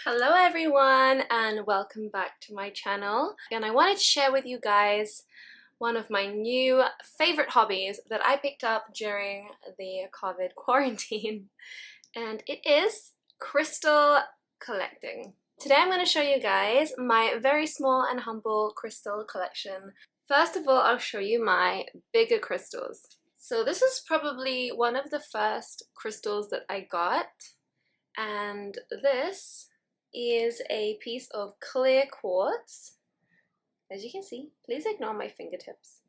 Hello everyone and welcome back to my channel. And I wanted to share with you guys one of my new favorite hobbies that I picked up during the COVID quarantine, and it is crystal collecting. Today I'm going to show you guys my very small and humble crystal collection. First of all, I'll show you my bigger crystals. So this is probably one of the first crystals that I got, and this is a piece of clear quartz. As you can see, please ignore my fingertips.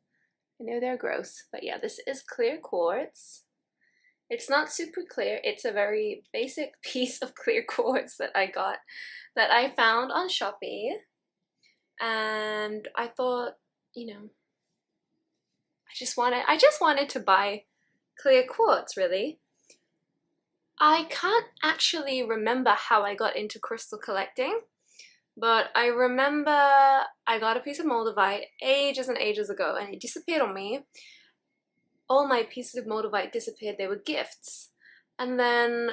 I know they're gross, but yeah, this is clear quartz. It's not super clear, it's a very basic piece of clear quartz that I got, that I found on Shopee. And I thought, you know, I just wanted to buy clear quartz, really. I can't actually remember how I got into crystal collecting, but I remember I got a piece of Moldavite ages and ages ago and it disappeared on me. All my pieces of Moldavite disappeared, they were gifts. And then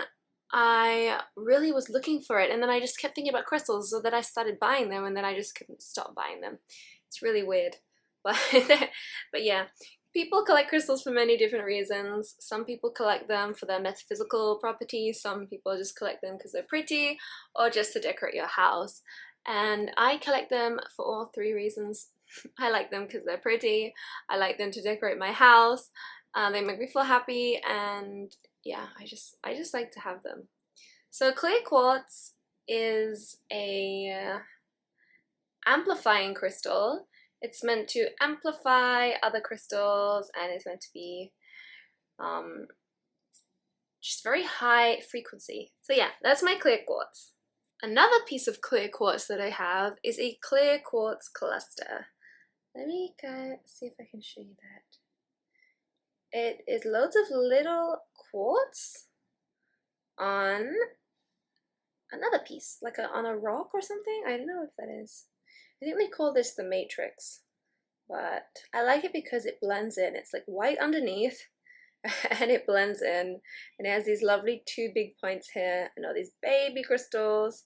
I really was looking for it, and then I just kept thinking about crystals, so that I started buying them, and then I just couldn't stop buying them. It's really weird, but yeah. People collect crystals for many different reasons. Some people collect them for their metaphysical properties, some people just collect them because they're pretty, or just to decorate your house. And I collect them for all three reasons. I like them because they're pretty, I like them to decorate my house, they make me feel happy, and yeah, I just like to have them. So clear quartz is a amplifying crystal. It's meant to amplify other crystals, and it's meant to be just very high frequency. So yeah, that's my clear quartz. Another piece of clear quartz that I have is a clear quartz cluster. Let me see if I can show you that. It is loads of little quartz on another piece, like on a rock or something. I don't know if that is. I think they call this the matrix, but I like it because it blends in. It's like white underneath and it blends in, and it has these lovely two big points here and all these baby crystals.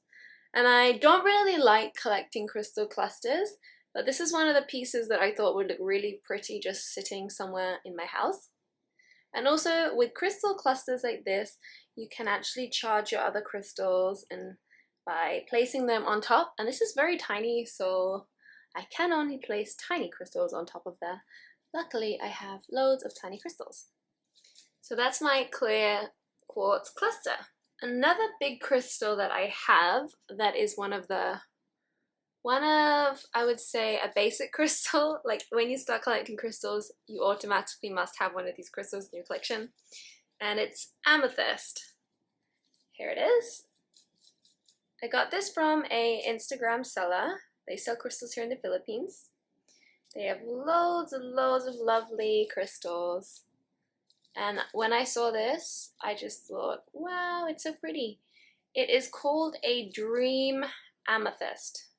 And I don't really like collecting crystal clusters, but this is one of the pieces that I thought would look really pretty just sitting somewhere in my house. And also with crystal clusters like this, you can actually charge your other crystals and by placing them on top, and this is very tiny, so I can only place tiny crystals on top of there. Luckily, I have loads of tiny crystals. So that's my clear quartz cluster. Another big crystal that I have that is one of I would say a basic crystal. Like when you start collecting crystals, you automatically must have one of these crystals in your collection, and it's amethyst. Here it is. I got this from a Instagram seller. They sell crystals here in the Philippines. They have loads and loads of lovely crystals. And when I saw this, I just thought, wow, it's so pretty. It is called a dream amethyst.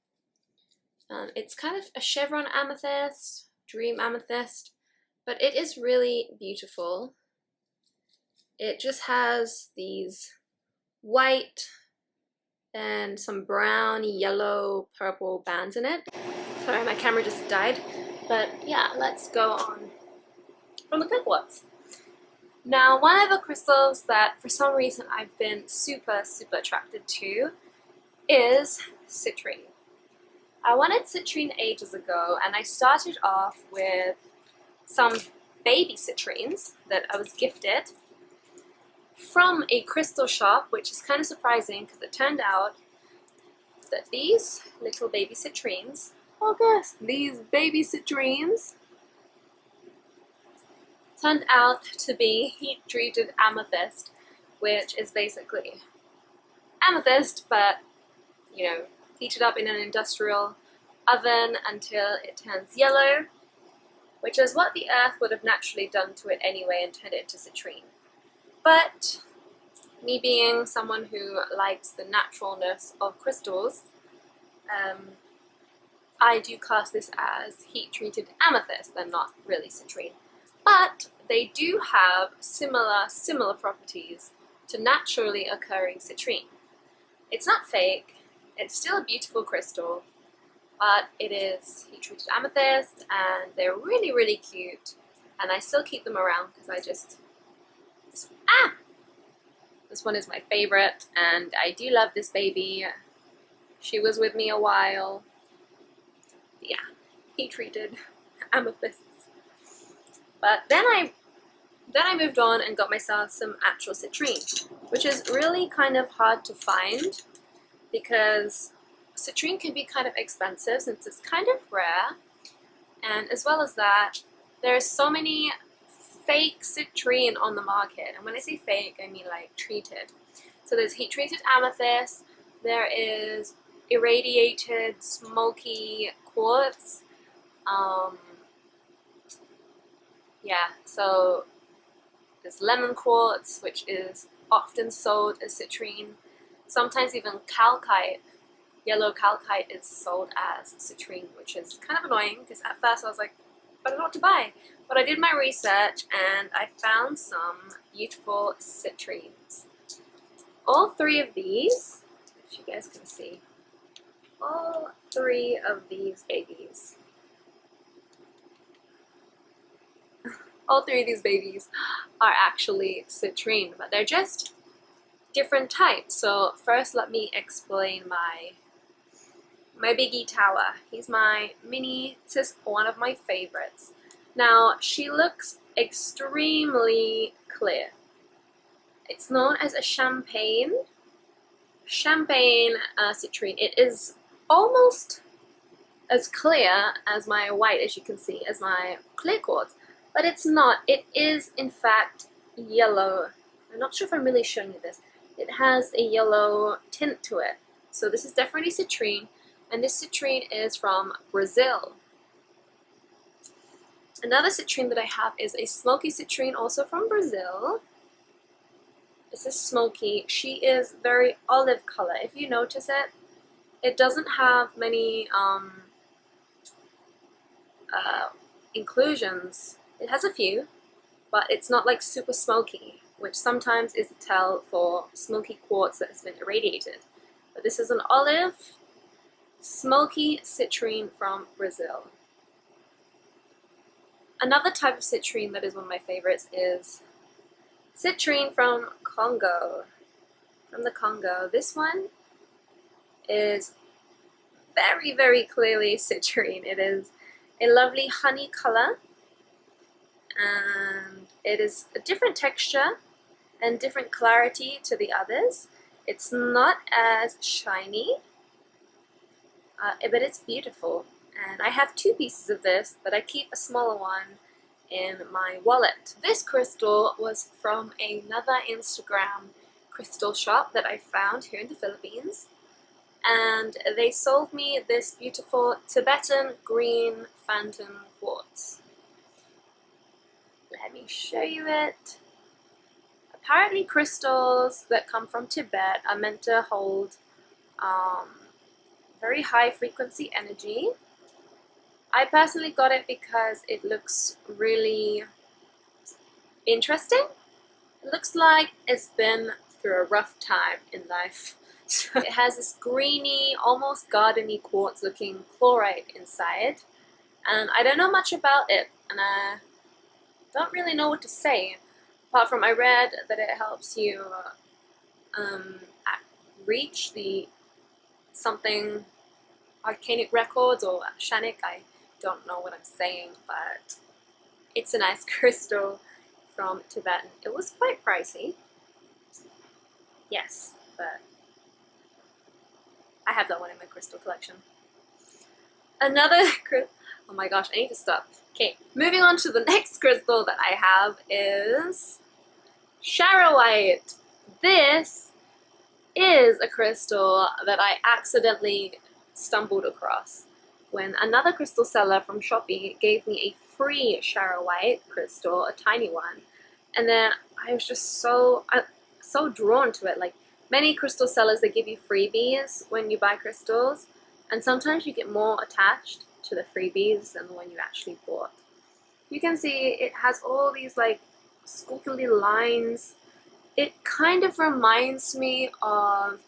It's kind of a chevron amethyst, dream amethyst, but it is really beautiful. It just has these white and some brown, yellow, purple bands in it. Sorry, my camera just died. But yeah, let's go on from the clear quartz. Now, one of the crystals that for some reason I've been super attracted to is citrine. I wanted citrine ages ago, and I started off with some baby citrines that I was gifted from a crystal shop, which is kind of surprising because it turned out that these little baby citrines, these baby citrines turned out to be heat-treated amethyst, which is basically amethyst, but, you know, heated up in an industrial oven until it turns yellow, which is what the earth would have naturally done to it anyway and turned it into citrine. But me being someone who likes the naturalness of crystals, I do class this as heat-treated amethyst and not really citrine. But they do have similar properties to naturally occurring citrine. It's not fake, It's still a beautiful crystal, but it is heat treated amethyst, and they're really, really cute. And I still keep them around because I just, this one is my favorite, and I do love this baby. She was with me a while. Yeah, heat treated amethysts. But then I moved on and got myself some actual citrine, which is really kind of hard to find because citrine can be kind of expensive since it's kind of rare. And as well as that, there's so many fake citrine on the market. And when I say fake, I mean like treated. So there's heat treated amethyst, there is irradiated smoky quartz. Yeah, so there's lemon quartz, which is often sold as citrine. Sometimes even calcite, yellow calcite, is sold as citrine, which is kind of annoying because at first I was like, I don't know what to buy. But I did my research and I found some beautiful citrines. All three of these, if you guys can see, all three of these babies. All three of these babies are actually citrine, but they're just different types. So first let me explain my biggie tower. He's my mini, this is one of my favorites. Now she looks extremely clear. It's known as a champagne citrine. It is almost as clear as my white, as you can see, as my clear quartz. But it's not. It is, in fact, yellow. I'm not sure if I'm really showing you this. It has a yellow tint to it. So this is definitely citrine, and this citrine is from Brazil. Another citrine that I have is a smoky citrine, also from Brazil. This is smoky. She is very olive color. If you notice it, it doesn't have many inclusions. It has a few, but it's not like super smoky, which sometimes is a tell for smoky quartz that has been irradiated. But this is an olive, smoky citrine from Brazil. Another type of citrine that is one of my favorites is citrine from Congo. From the Congo. This one is very, very clearly citrine. It is a lovely honey color, and it is a different texture and different clarity to the others. It's not as shiny, but it's beautiful. And I have two pieces of this, but I keep a smaller one in my wallet. This crystal was from another Instagram crystal shop that I found here in the Philippines. And they sold me this beautiful Tibetan green phantom quartz. Let me show you it. Apparently crystals that come from Tibet are meant to hold very high frequency energy. I personally got it because it looks really interesting. It looks like it's been through a rough time in life. It has this greeny, almost gardeny quartz looking chlorite inside. And I don't know much about it, and I don't really know what to say. Apart from I read that it helps you reach the something arcanic records or shanic. I don't know what I'm saying, but it's a nice crystal from Tibetan. It was quite pricey. Yes, but I have that one in my crystal collection. Another oh my gosh, I need to stop. Okay, moving on to the next crystal that I have is Rhyodonite. This is a crystal that I accidentally stumbled across when another crystal seller from Shopee gave me a free Rhyodonite crystal, a tiny one, and then I was just so drawn to it. Like many crystal sellers, they give you freebies when you buy crystals, and sometimes you get more attached to the freebies than the one you actually bought. You can see it has all these like squiggly lines. It kind of reminds me of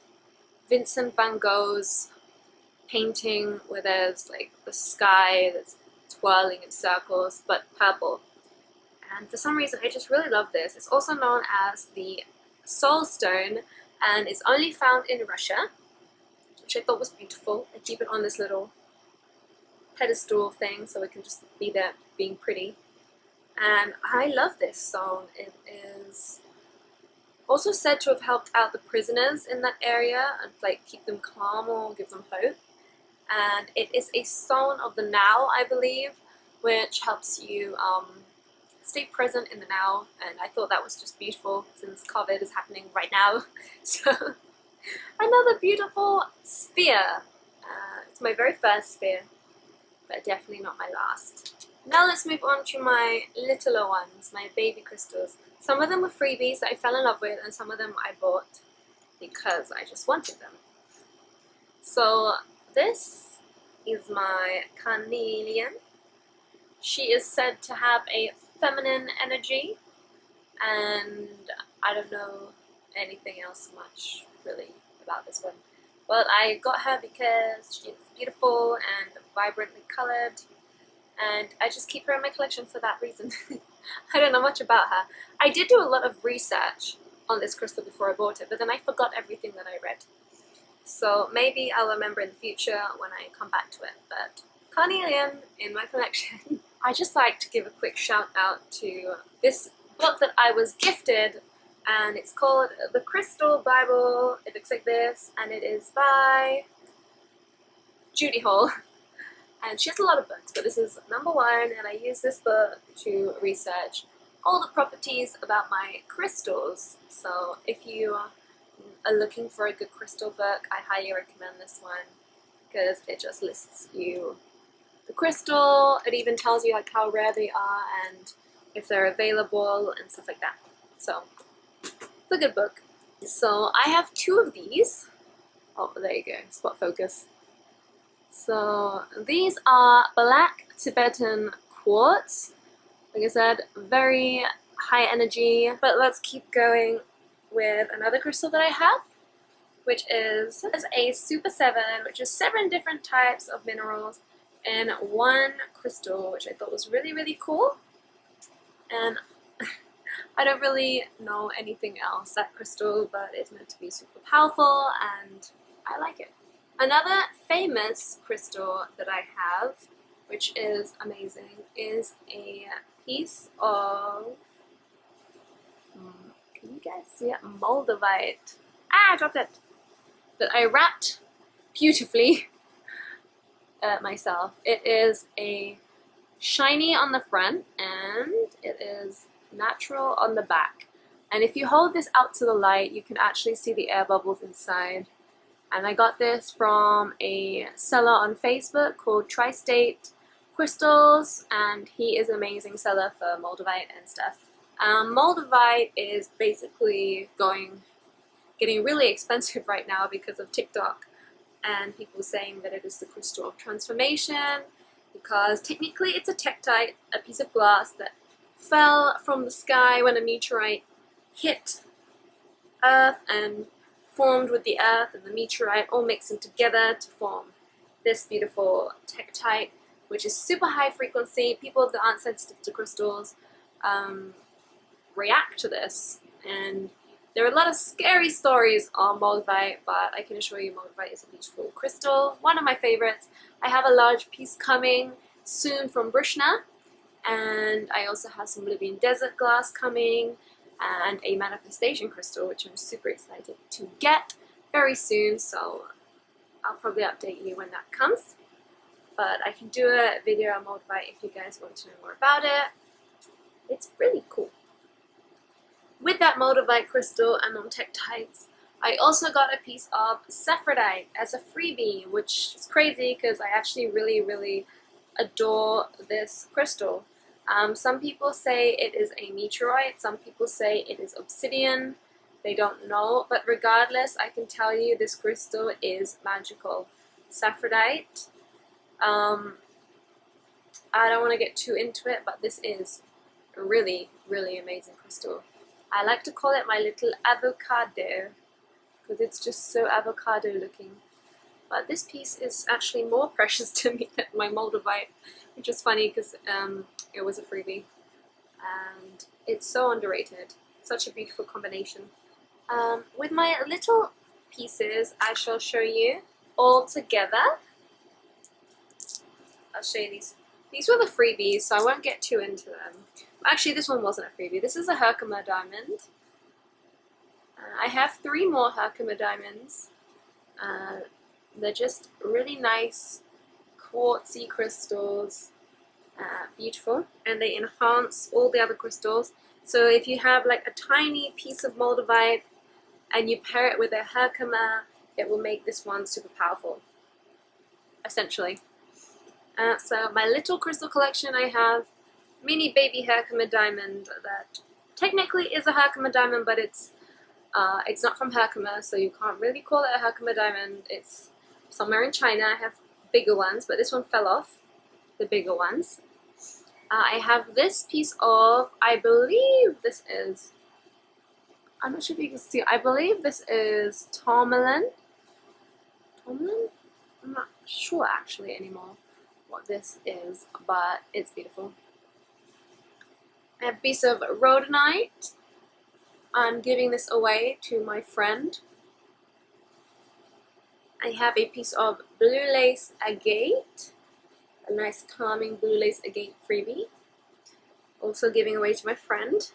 Vincent van Gogh's painting where there's like the sky that's twirling in circles but purple. And for some reason I just really love this. It's also known as the Soul Stone and it's only found in Russia, which I thought was beautiful. I keep it on this little pedestal thing so it can just be there being pretty. And I love this stone. It is also said to have helped out the prisoners in that area and like keep them calm or give them hope. And it is a stone of the now, I believe, which helps you stay present in the now. And I thought that was just beautiful since COVID is happening right now. So another beautiful sphere. It's my very first sphere, but definitely not my last. Now let's move on to my littler ones, my baby crystals. Some of them were freebies that I fell in love with, and some of them I bought because I just wanted them. So this is my Carnelian. She is said to have a feminine energy, and I don't know anything else much really about this one. But I got her because she's beautiful and vibrantly colored, and I just keep her in my collection for that reason. I don't know much about her. I did do a lot of research on this crystal before I bought it, but then I forgot everything that I read. So maybe I'll remember in the future when I come back to it, but Carnelian in my collection. I just like to give a quick shout out to this book that I was gifted, and it's called The Crystal Bible. It looks like this, and it is by Judy Hall. And she has a lot of books, but this is number one, and I use this book to research all the properties about my crystals. So if you are looking for a good crystal book, I highly recommend this one because it just lists you the crystal. It even tells you like how rare they are and if they're available and stuff like that. So it's a good book. So I have two of these. Oh, there you go, spot focus. So these are black Tibetan quartz. Like I said, very high energy. But let's keep going with another crystal that I have, which is a SuperSeven, which is 7 different types of minerals in one crystal, which I thought was really, really cool. And I don't really know anything else that crystal, but it's meant to be super powerful and I like it. Another famous crystal that I have, which is amazing, is a piece of, can you guys see it? Moldavite. Ah, I dropped it. That I wrapped beautifully myself. It is a shiny on the front and it is natural on the back. And if you hold this out to the light, you can actually see the air bubbles inside. And I got this from a seller on Facebook called Tri-State Crystals, and he is an amazing seller for Moldavite and stuff. Moldavite is basically getting really expensive right now because of TikTok and people saying that it is the crystal of transformation because technically it's a tektite, a piece of glass that fell from the sky when a meteorite hit Earth and formed with the earth and the meteorite all mixing together to form this beautiful tektite, which is super high frequency. People that aren't sensitive to crystals react to this, and there are a lot of scary stories on Moldavite, but I can assure you Moldavite is a beautiful crystal, one of my favorites. I have a large piece coming soon from Brishna, and I also have some Libyan desert glass coming, and a manifestation crystal, which I'm super excited to get very soon, so I'll probably update you when that comes. But I can do a video on Moldavite if you guys want to know more about it. It's really cool. With that Moldavite crystal and on tektites, I also got a piece of saffordite as a freebie, which is crazy because I actually really, really adore this crystal. Some people say it is a meteorite, some people say it is obsidian, they don't know, but regardless, I can tell you this crystal is magical. Saffordite, I don't want to get too into it, but this is a really, really amazing crystal. I like to call it my little avocado, because it's just so avocado looking. But this piece is actually more precious to me than my Moldavite, which is funny because it was a freebie. And it's so underrated. Such a beautiful combination. With my little pieces, I shall show you all together. I'll show you these. These were the freebies, so I won't get too into them. Actually, this one wasn't a freebie. This is a Herkimer diamond. I have 3 more Herkimer diamonds. They're just really nice, quartzy crystals. Beautiful, and they enhance all the other crystals. So if you have like a tiny piece of Moldavite and you pair it with a Herkimer, it will make this one super powerful, essentially. So my little crystal collection, I have mini baby Herkimer diamond that technically is a Herkimer diamond, but it's not from Herkimer, so you can't really call it a Herkimer diamond. It's somewhere in China. I have bigger ones, but this one fell off, the bigger ones. I have this piece of, I believe this is, I'm not sure if you can see, I believe this is Tomlin? Tomlin? I'm not sure actually anymore what this is, but it's beautiful. I have a piece of Rhyodonite. I'm giving this away to my friend. I have a piece of blue lace agate, a nice calming blue lace agate freebie, also giving away to my friend.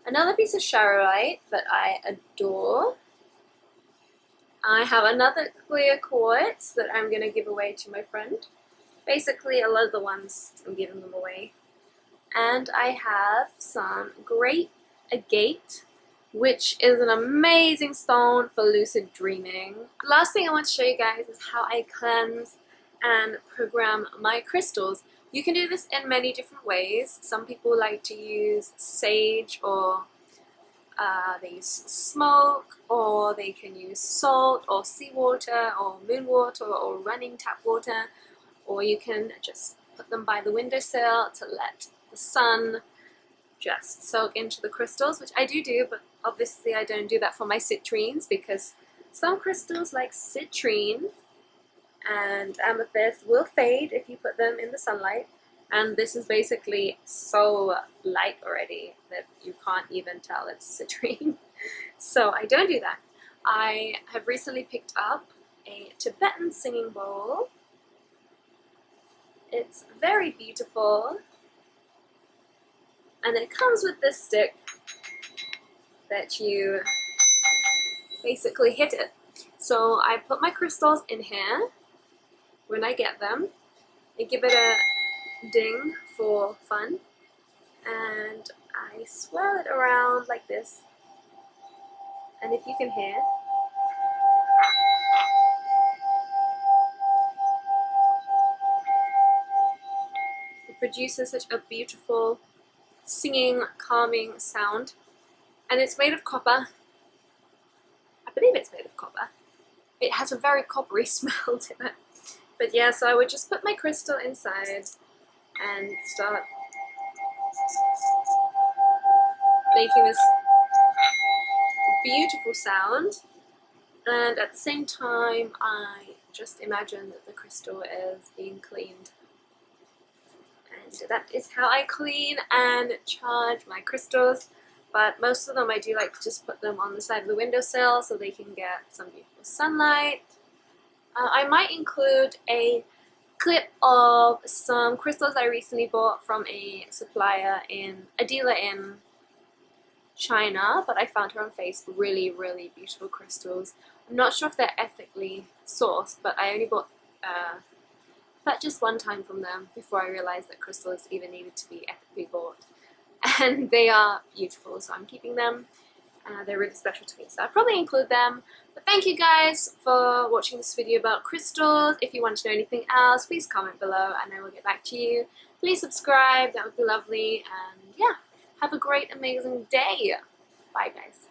Another piece of Saffronite that I adore. I have another clear quartz that I'm going to give away to my friend. Basically a lot of the ones I'm giving them away. And I have some great agate, which is an amazing stone for lucid dreaming. The last thing I want to show you guys is how I cleanse and program my crystals. You can do this in many different ways. Some people like to use sage, or they use smoke, or they can use salt or seawater or moon water or running tap water, or you can just put them by the windowsill to let the sun just soak into the crystals, which I do, but obviously I don't do that for my citrines, because some crystals like citrine and amethyst will fade if you put them in the sunlight, and this is basically so light already that you can't even tell it's citrine. So I don't do that. I have recently picked up a Tibetan singing bowl. It's very beautiful, and it comes with this stick that you basically hit it. So I put my crystals in here when I get them. I give it a ding for fun, and I swirl it around like this. And if you can hear, it produces such a beautiful singing, calming sound. And it's made of copper. I believe it's made of copper. It has a very coppery smell to it. But yeah, so I would just put my crystal inside and start making this beautiful sound. And at the same time, I just imagine that the crystal is being cleaned. And that is how I clean and charge my crystals. But most of them I do like to just put them on the side of the windowsill so they can get some beautiful sunlight. I might include a clip of some crystals I recently bought from a supplier a dealer in China, but I found her on Facebook. Really, really beautiful crystals. I'm not sure if they're ethically sourced, but I only bought just one time from them before I realized that crystals even needed to be ethically bought. And they are beautiful, so I'm keeping them. They're really special to me, so I'll probably include them. But thank you guys for watching this video about crystals. If you want to know anything else, please comment below and I will get back to you. Please subscribe, that would be lovely. And yeah, have a great, amazing day. Bye guys.